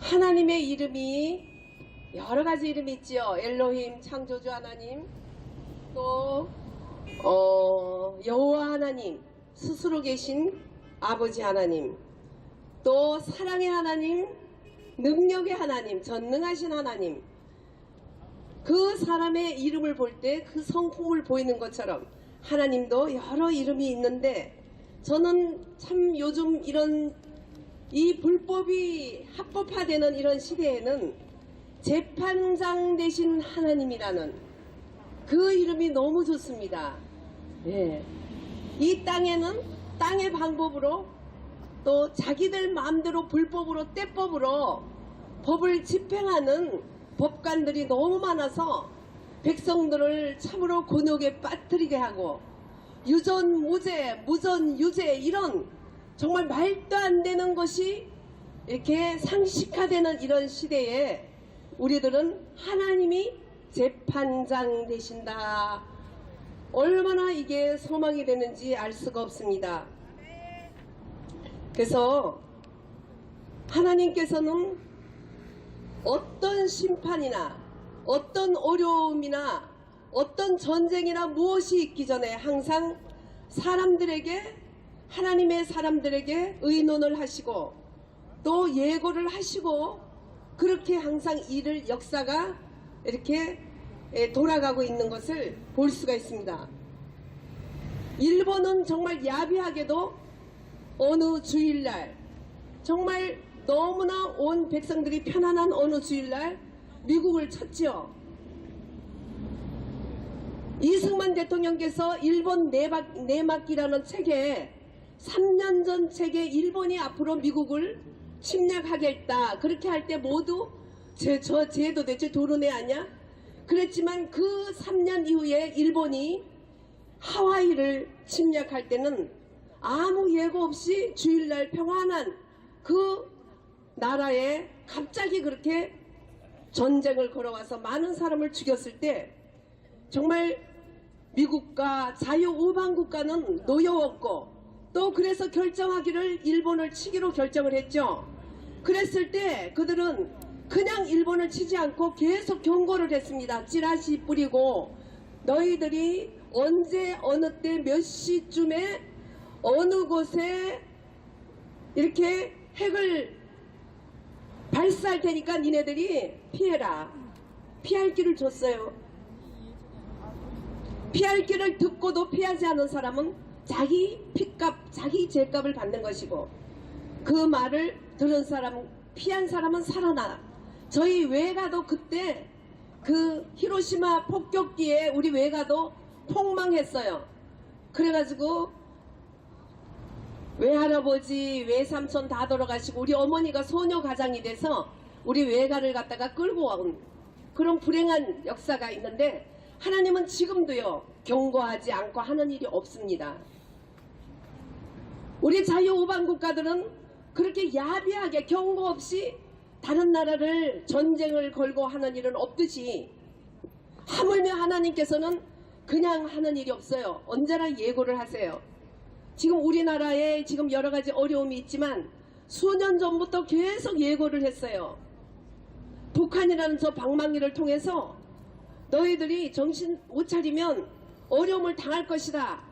하나님의 이름이 여러 가지 이름이 있지요. 엘로힘 창조주 하나님, 또 여호와 하나님, 스스로 계신 아버지 하나님, 또 사랑의 하나님, 능력의 하나님, 전능하신 하나님. 그 사람의 이름을 볼 때 그 성품을 보이는 것처럼 하나님도 여러 이름이 있는데, 저는 참 요즘 이런 이 불법이 합법화되는 이런 시대에는 재판장 되신 하나님이라는 그 이름이 너무 좋습니다. 예. 이 땅에는 땅의 방법으로, 또 자기들 마음대로 불법으로 떼법으로 법을 집행하는 법관들이 너무 많아서 백성들을 참으로 곤욕에 빠뜨리게 하고, 유전 무죄, 무전 유죄, 이런 정말 말도 안 되는 것이 이렇게 상식화되는 이런 시대에 우리들은 하나님이 재판장 되신다. 얼마나 이게 소망이 되는지 알 수가 없습니다. 그래서 하나님께서는 어떤 심판이나 어떤 어려움이나 어떤 전쟁이나 무엇이 있기 전에 항상 사람들에게, 하나님의 사람들에게 의논을 하시고 또 예고를 하시고, 그렇게 항상 일을, 역사가 이렇게 돌아가고 있는 것을 볼 수가 있습니다. 일본은 정말 야비하게도 어느 주일날, 정말 너무나 온 백성들이 편안한 어느 주일날 미국을 쳤지요. 이승만 대통령께서 일본 내막기라는 책에, 3년 전 책에 일본이 앞으로 미국을 침략하겠다, 그렇게 할 때 모두 쟤 도대체 도루네 아냐? 그랬지만 그 3년 이후에 일본이 하와이를 침략할 때는 아무 예고 없이 주일날 평안한 그 나라에 갑자기 그렇게 전쟁을 걸어와서 많은 사람을 죽였을 때, 정말 미국과 자유우방국가는 노여웠고, 또 그래서 결정하기를 일본을 치기로 결정을 했죠. 그랬을 때 그들은 그냥 일본을 치지 않고 계속 경고를 했습니다. 찌라시 뿌리고, 너희들이 언제 어느 때 몇 시쯤에 어느 곳에 이렇게 핵을 발사할 테니까 니네들이 피해라. 피할 길을 줬어요. 피할 길을 듣고도 피하지 않은 사람은 자기 피값, 자기 죄값을 받는 것이고, 그 말을 들은 사람, 피한 사람은 살아나. 저희 외가도 그때 그 히로시마 폭격기에 우리 외가도 폭망했어요. 그래가지고 외할아버지, 외삼촌 다 돌아가시고 우리 어머니가 소녀 가장이 돼서 우리 외가를 갖다가 끌고 온 그런 불행한 역사가 있는데, 하나님은 지금도요 경고하지 않고 하는 일이 없습니다. 우리 자유우방국가들은 그렇게 야비하게 경고 없이 다른 나라를 전쟁을 걸고 하는 일은 없듯이, 하물며 하나님께서는 그냥 하는 일이 없어요. 언제나 예고를 하세요. 지금 우리나라에 지금 여러 가지 어려움이 있지만 수년 전부터 계속 예고를 했어요. 북한이라는 저 방망이를 통해서 너희들이 정신 못 차리면 어려움을 당할 것이다.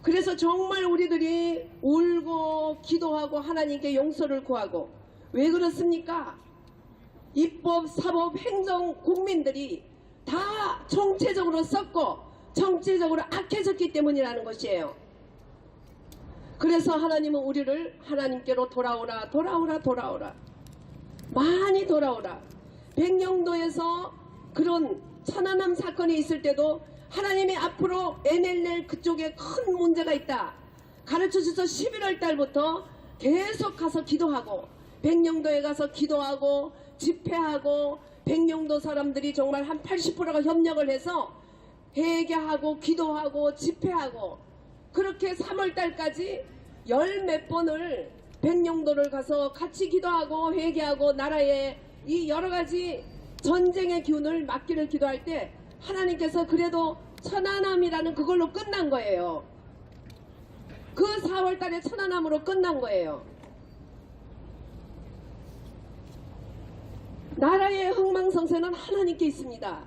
그래서 정말 우리들이 울고 기도하고 하나님께 용서를 구하고, 왜 그렇습니까? 입법, 사법, 행정, 국민들이 다 총체적으로 썩고 정체적으로 악해졌기 때문이라는 것이에요. 그래서 하나님은 우리를 하나님께로 돌아오라, 돌아오라, 돌아오라, 많이 돌아오라. 백령도에서 그런 천안함 사건이 있을 때도 하나님이 앞으로 NLL 그쪽에 큰 문제가 있다 가르쳐줘서 11월 달부터 계속 가서 기도하고, 백령도에 가서 기도하고 집회하고, 백령도 사람들이 정말 한 80%가 협력을 해서 회개하고 기도하고 집회하고, 그렇게 3월 달까지 열 몇 번을 백령도를 가서 같이 기도하고 회개하고 나라에 이 여러 가지 전쟁의 기운을 막기를 기도할 때, 하나님께서 그래도 천안함이라는 그걸로 끝난 거예요. 그 4월 달에 천안함으로 끝난 거예요. 나라의 흥망성쇠는 하나님께 있습니다.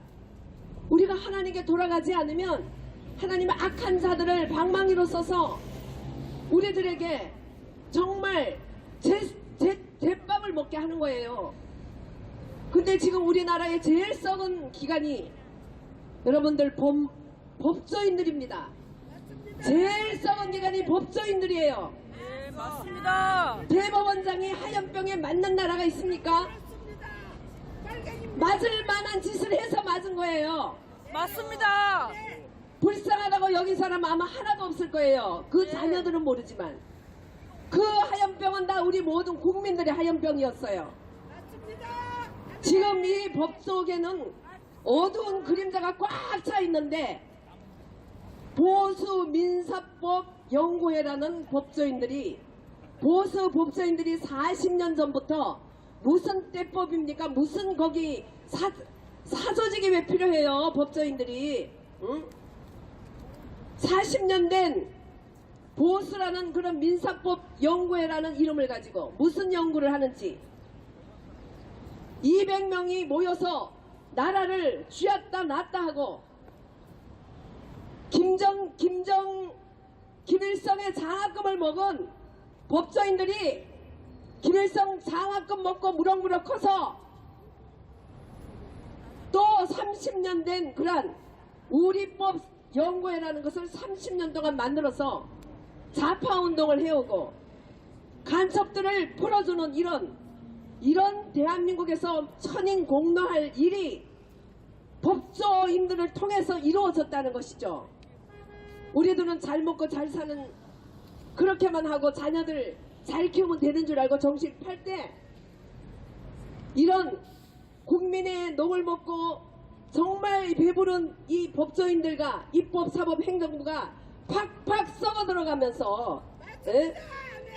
우리가 하나님께 돌아가지 않으면 하나님의 악한 자들을 방망이로 써서 우리들에게 정말 제밥을 먹게 하는 거예요. 근데 지금 우리나라의 제일 썩은 기관이 여러분들 법조인들입니다. 제일 썩은 기관이 법조인들이에요. 네, 맞습니다. 대법원장이 하얀병에 맞는 나라가 있습니까? 맞을 만한 짓을 해서 맞은 거예요. 맞습니다. 불쌍하다고 여기 사람 아마 하나도 없을 거예요. 그 자녀들은 모르지만 그 하얀병은 다 우리 모든 국민들의 하얀병이었어요. 지금 이 법 속에는 어두운 그림자가 꽉 차 있는데 보수 민사법 연구회라는 법조인들이 보수 법조인들이 40년 전부터 무슨 때법입니까? 무슨 거기 사조직이 왜 필요해요? 법조인들이 응? 40년 된 보수라는 그런 민사법 연구회라는 이름을 가지고 무슨 연구를 하는지 200명이 모여서 나라를 쥐었다 놨다 하고 김일성의 장학금을 먹은 법조인들이 김일성 장학금 먹고 무럭무럭 커서 또 30년 된 그런 우리법 연구회라는 것을 30년 동안 만들어서 좌파운동을 해오고 간첩들을 풀어주는 이런 대한민국에서 천인공노할 일이 법조인들을 통해서 이루어졌다는 것이죠. 우리들은 잘 먹고 잘 사는 그렇게만 하고 자녀들 잘 키우면 되는 줄 알고 정신 팔 때 이런 국민의 녹을 먹고 정말 배부른 이 법조인들과 입법사법행정부가 팍팍 썩어 들어가면서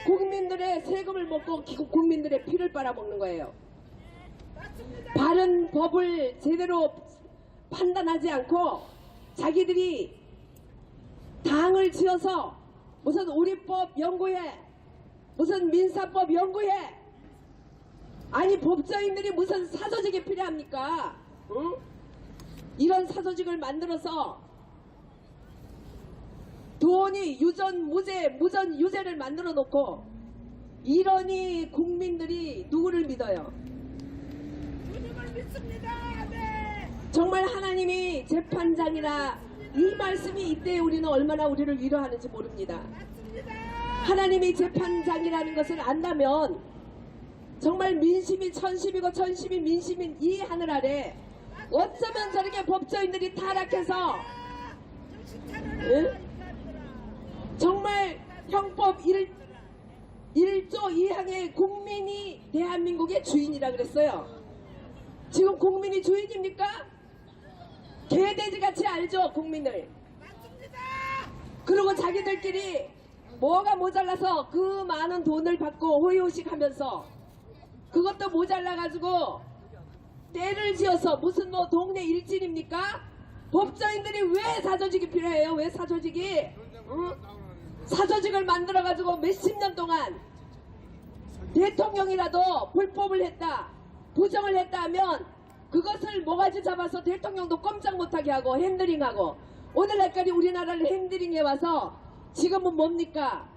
국민들의 세금을 먹고 국민들의 피를 빨아먹는 거예요. 바른 법을 제대로 판단하지 않고 자기들이 당을 지어서 무슨 우리법 연구회 무슨 민사법 연구회 아니 법조인들이 무슨 사조직이 필요합니까? 응? 이런 사조직을 만들어서 돈이 유전 무죄 무전 유죄를 만들어 놓고 이러니 국민들이 누구를 믿어요? 주님을 믿습니다. 네. 정말 하나님이 재판장이라 이 말씀이 이때 우리는 얼마나 우리를 위로하는지 모릅니다. 맞습니다. 하나님이 재판장이라는 것을 안다면 정말 민심이 천심이고 천심이 민심인 이 하늘 아래 어쩌면 저렇게 법조인들이 타락해서 정말 형법 1조 2항의 국민이 대한민국의 주인이라 그랬어요. 지금 국민이 주인입니까? 개돼지같이 알죠 국민을. 맞습니다. 그리고 자기들끼리 뭐가 모자라서 그 많은 돈을 받고 호의호식 하면서 그것도 모자라가지고 때를 지어서 무슨 뭐 동네 일진입니까? 법조인들이 왜 사조직이 필요해요? 왜 사조직이? 응? 사조직을 만들어가지고 몇십 년 동안 대통령이라도 불법을 했다 부정을 했다 하면 그것을 모가지 잡아서 대통령도 꼼짝 못하게 하고 핸들링하고 오늘날까지 우리나라를 핸들링해 와서 지금은 뭡니까?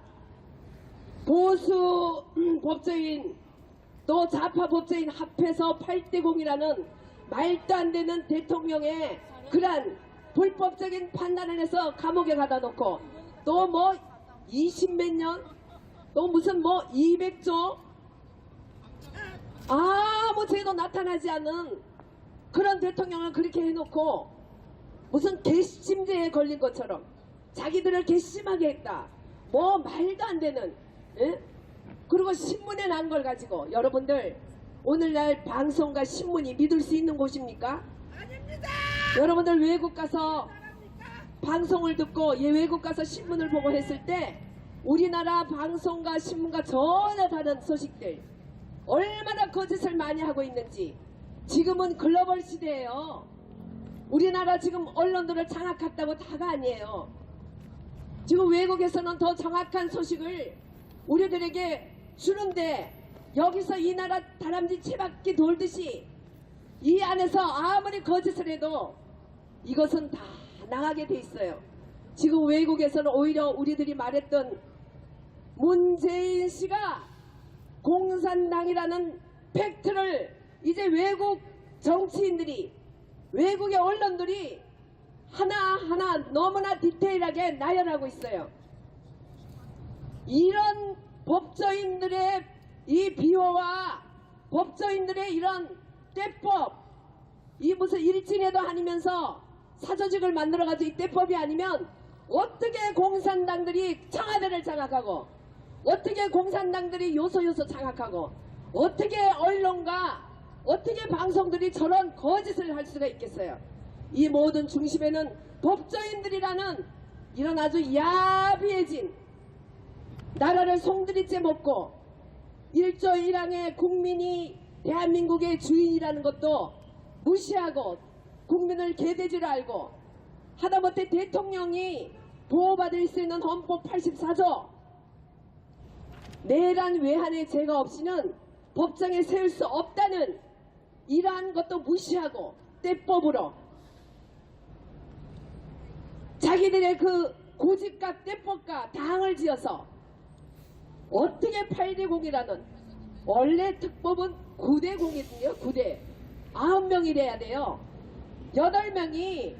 보수 법조인 또 좌파 법조인 합해서 8대0이라는 말도 안 되는 대통령의 그러한 불법적인 판단을 해서 감옥에 가다 놓고 또 뭐 20몇 년 또 무슨 뭐 200조 아무 죄도 나타나지 않은 그런 대통령을 그렇게 해놓고 무슨 괘씸죄에 걸린 것처럼 자기들을 괘씸하게 했다. 뭐 말도 안 되는 그리고 신문에 난 걸 가지고 여러분들 오늘날 방송과 신문이 믿을 수 있는 곳입니까? 아닙니다. 여러분들 외국 가서 방송을 듣고 외국 가서 신문을 보고 했을 때 우리나라 방송과 신문과 전혀 다른 소식들 얼마나 거짓을 많이 하고 있는지 지금은 글로벌 시대예요. 우리나라 지금 언론들을 장악했다고 다가 아니에요. 지금 외국에서는 더 정확한 소식을 우리들에게 주는데 여기서 이 나라 다람쥐 채바퀴 돌듯이 이 안에서 아무리 거짓을 해도 이것은 다 나가게 돼 있어요. 지금 외국에서는 오히려 우리들이 말했던 문재인 씨가 공산당이라는 팩트를 이제 외국 정치인들이, 외국의 언론들이 하나하나 너무나 디테일하게 나열하고 있어요. 이런 법조인들의 이 비호와 법조인들의 이런 떼법, 이 무슨 일진에도 아니면서 사조직을 만들어가지고 이 떼법이 아니면 어떻게 공산당들이 청와대를 장악하고, 어떻게 공산당들이 요소 장악하고, 어떻게 언론과 어떻게 방송들이 저런 거짓을 할 수가 있겠어요. 이 모든 중심에는 법조인들이라는 이런 아주 야비해진, 나라를 송두리째 먹고 1조 1항의 국민이 대한민국의 주인이라는 것도 무시하고 국민을 개돼지로 알고, 하다못해 대통령이 보호받을 수 있는 헌법 84조 내란 외환의 죄가 없이는 법정에 세울 수 없다는 이러한 것도 무시하고 떼법으로 자기들의 그 고집과 떼법과 당을 지어서 어떻게 8대0이라는, 원래 특법은 9대0이거든요. 9대 9명이 돼야 돼요. 8명이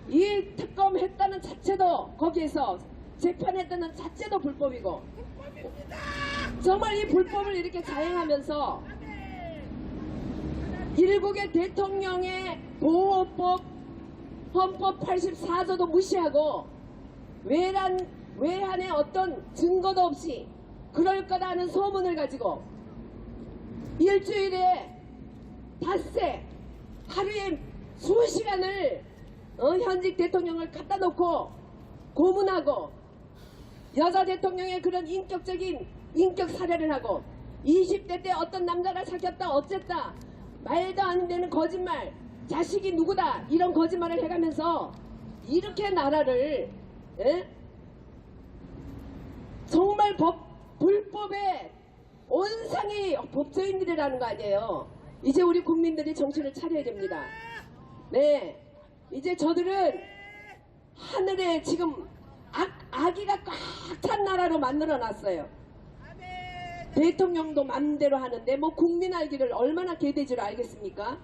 이 특검 했다는 자체도, 거기에서 재판했다는 자체도 불법이고, 정말 이 불법을 이렇게 자행하면서 일국의 대통령의 보호법 헌법 84조도 무시하고 외환의 어떤 증거도 없이 그럴 거라는 소문을 가지고 일주일에 닷새 하루에 수시간을 현직 대통령을 갖다 놓고 고문하고, 여자 대통령의 그런 인격적인 인격 살해를 하고, 20대 때 어떤 남자가 사귀었다 어쨌다 말도 안 되는 거짓말, 자식이 누구다 이런 거짓말을 해가면서 이렇게 나라를 정말 불법의 온상이 법조인들이라는 거 아니에요. 이제 우리 국민들이 정신을 차려야 됩니다. 네, 이제 저들은 하늘에 지금 아기가 꽉 찬 나라로 만들어놨어요. 대통령도 맘대로 하는데 뭐 국민 알기를 얼마나 개돼지로 알겠습니까?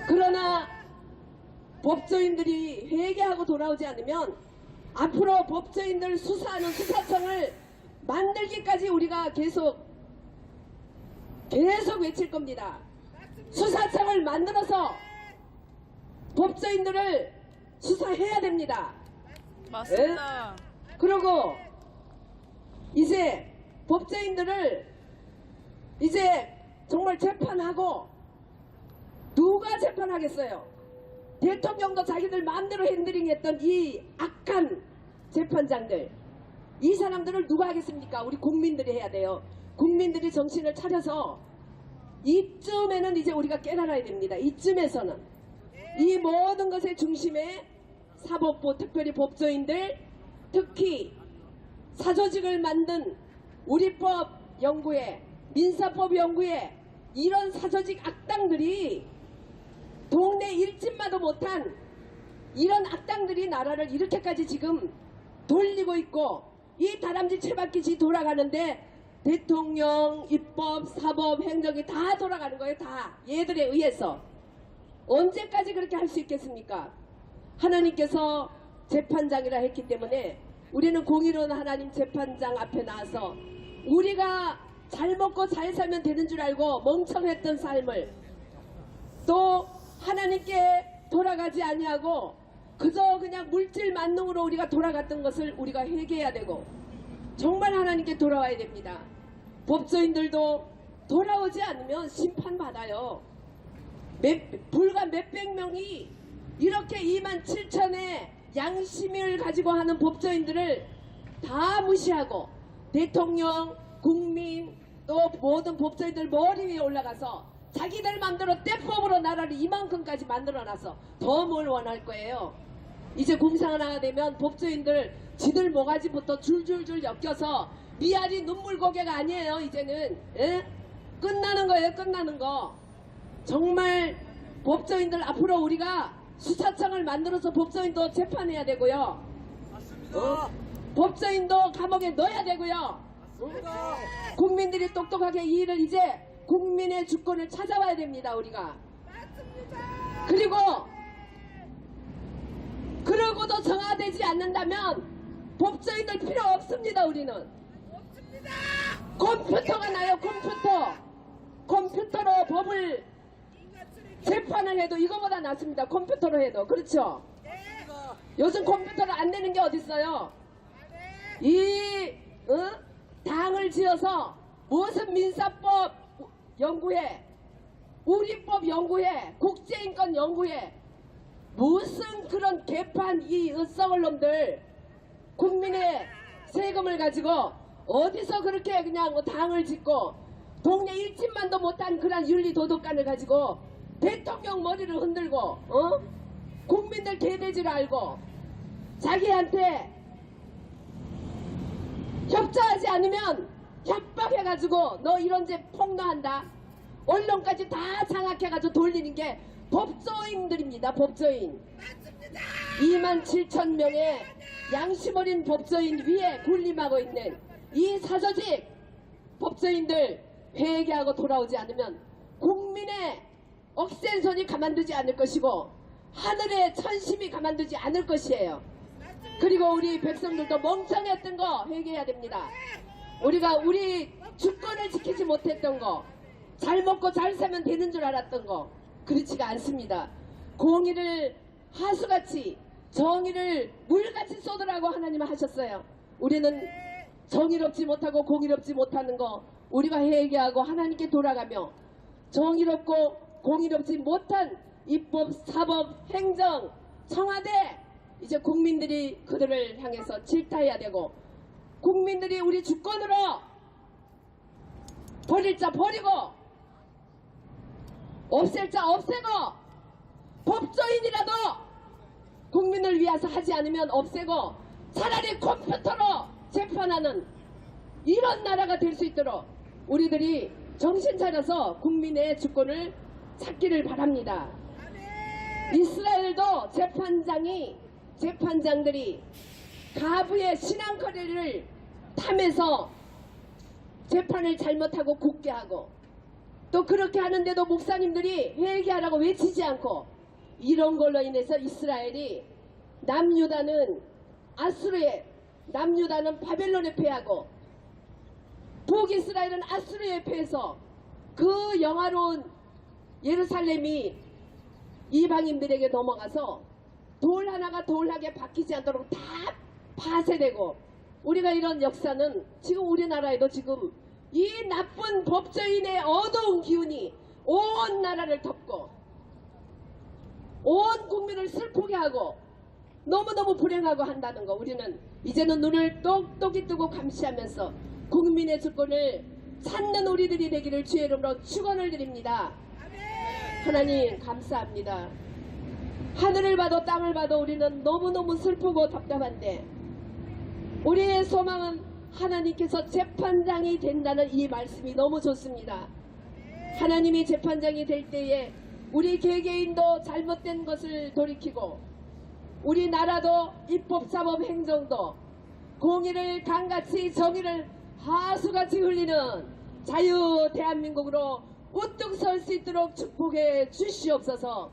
그러나 법조인들이 회개하고 돌아오지 않으면 앞으로 법조인들 수사하는 수사청을 만들기까지 우리가 계속 외칠 겁니다. 수사청을 만들어서 법조인들을 수사해야 됩니다. 맞습니다. 그리고 이제 법조인들을 이제 정말 재판하고, 누가 재판하겠어요? 대통령도 자기들 마음대로 핸들링했던 이 악한 재판장들, 이 사람들을 누가 하겠습니까? 우리 국민들이 해야 돼요. 국민들이 정신을 차려서 이쯤에는 이제 우리가 깨달아야 됩니다. 이쯤에서는 이 모든 것의 중심에 사법부, 특별히 법조인들, 특히 사조직을 만든 우리법 연구회, 민사법 연구회, 이런 사조직 악당들이 동네 일진마도 못한 이런 악당들이 나라를 이렇게까지 지금 돌리고 있고, 이 다람쥐 채바퀴지 돌아가는데 대통령, 입법, 사법, 행정이 다 돌아가는 거예요. 다 얘들에 의해서. 언제까지 그렇게 할 수 있겠습니까? 하나님께서 재판장이라 했기 때문에 우리는 공의로운 하나님 재판장 앞에 나와서 우리가 잘 먹고 잘 살면 되는 줄 알고 멍청했던 삶을, 또 하나님께 돌아가지 아니하고 그저 그냥 물질 만능으로 우리가 돌아갔던 것을 우리가 회개해야 되고, 정말 하나님께 돌아와야 됩니다. 법조인들도 돌아오지 않으면 심판받아요. 불과 몇백 명이 이렇게 27,000의 양심을 가지고 하는 법조인들을 다 무시하고 대통령, 국민, 또 모든 법조인들 머리 위에 올라가서 자기들 맘대로 떼법으로 나라를 이만큼까지 만들어놔서 더 뭘 원할 거예요. 이제 공상 하나가 되면 법조인들 지들 모가지부터 줄줄줄 엮여서 미아리 눈물 고개가 아니에요. 이제는 끝나는 거예요. 끝나는 거. 정말 법조인들 앞으로 우리가 수사청을 만들어서 법조인도 재판해야 되고요. 법조인도 감옥에 넣어야 되고요. 국민들이 똑똑하게 이 일을 이제 국민의 주권을 찾아와야 됩니다. 우리가. 맞습니다. 그리고 그러고도 정화되지 않는다면 법조인들 필요 없습니다. 우리는 없습니다. 컴퓨터가 나요. 컴퓨터로 법을 인간 쓰레기. 재판을 해도 이거보다 낫습니다. 컴퓨터로 해도. 그렇죠. 네. 요즘 컴퓨터로 안 되는 게 어딨어요. 이 당을 지어서 무슨 민사법 연구회, 우리법 연구회, 국제인권 연구회, 무슨 그런 개판 이 썩을 놈들 국민의 세금을 가지고 어디서 그렇게 그냥 당을 짓고 동네 일진만도 못한 그런 윤리 도덕관을 가지고 대통령 머리를 흔들고 국민들 개돼지를 알고 자기한테 협조하지 않으면 협박해가지고 너 이런데 폭로한다. 언론까지 다 장악해가지고 돌리는 게 법조인들입니다. 법조인. 27,000명의 양심 어린 법조인 위에 군림하고 있는 이 사조직 법조인들 회개하고 돌아오지 않으면 국민의 억센 손이 가만두지 않을 것이고 하늘의 천심이 가만두지 않을 것이에요. 그리고 우리 백성들도 멍청했던 거 회개해야 됩니다. 우리가 우리 주권을 지키지 못했던 거, 잘 먹고 잘 살면 되는 줄 알았던 거 그렇지가 않습니다. 공의를 하수같이 정의를 물같이 쏟으라고 하나님은 하셨어요. 우리는 정의롭지 못하고 공의롭지 못하는 거 우리가 회개하고 하나님께 돌아가며 정의롭고 공의롭지 못한 입법, 사법, 행정, 청와대 이제 국민들이 그들을 향해서 질타해야 되고 국민들이 우리 주권으로 버릴 자 버리고 없앨 자 없애고 법조인이라도 국민을 위해서 하지 않으면 없애고 차라리 컴퓨터로 재판하는 이런 나라가 될 수 있도록 우리들이 정신 차려서 국민의 주권을 찾기를 바랍니다. 이스라엘도 재판장들이 가부의 신앙거리를 탐해서 재판을 잘못하고 굳게 하고 또 그렇게 하는데도 목사님들이 회개하라고 외치지 않고 이런 걸로 인해서 이스라엘이 남유다는 바벨론에 패하고 북이스라엘은 아수르에 패해서 그 영화로운 예루살렘이 이방인들에게 넘어가서 돌 하나가 돌하게 바뀌지 않도록 다 파쇄되고 우리가 이런 역사는 지금 우리나라에도 지금 이 나쁜 법조인의 어두운 기운이 온 나라를 덮고 온 국민을 슬프게 하고 너무너무 불행하고 한다는 거 우리는 이제는 눈을 똑똑히 뜨고 감시하면서 국민의 주권을 찾는 우리들이 되기를 주의 이름으로 축원을 드립니다. 하나님 감사합니다. 하늘을 봐도 땅을 봐도 우리는 너무너무 슬프고 답답한데 우리의 소망은 하나님께서 재판장이 된다는 이 말씀이 너무 좋습니다. 하나님이 재판장이 될 때에 우리 개개인도 잘못된 것을 돌이키고 우리나라도 입법, 사법, 행정도 공의를 강같이 정의를 하수같이 흘리는 자유 대한민국으로 우뚝 설 수 있도록 축복해 주시옵소서.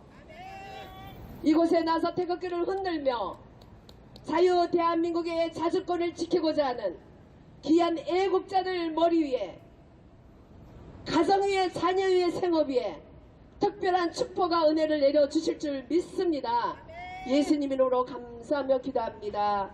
이곳에 나서 태극기를 흔들며 자유 대한민국의 자주권을 지키고자 하는 귀한 애국자들 머리 위에 가정 위에 자녀 위에 생업 위에 특별한 축복과 은혜를 내려주실 줄 믿습니다. 예수님 이름으로 감사하며 기도합니다.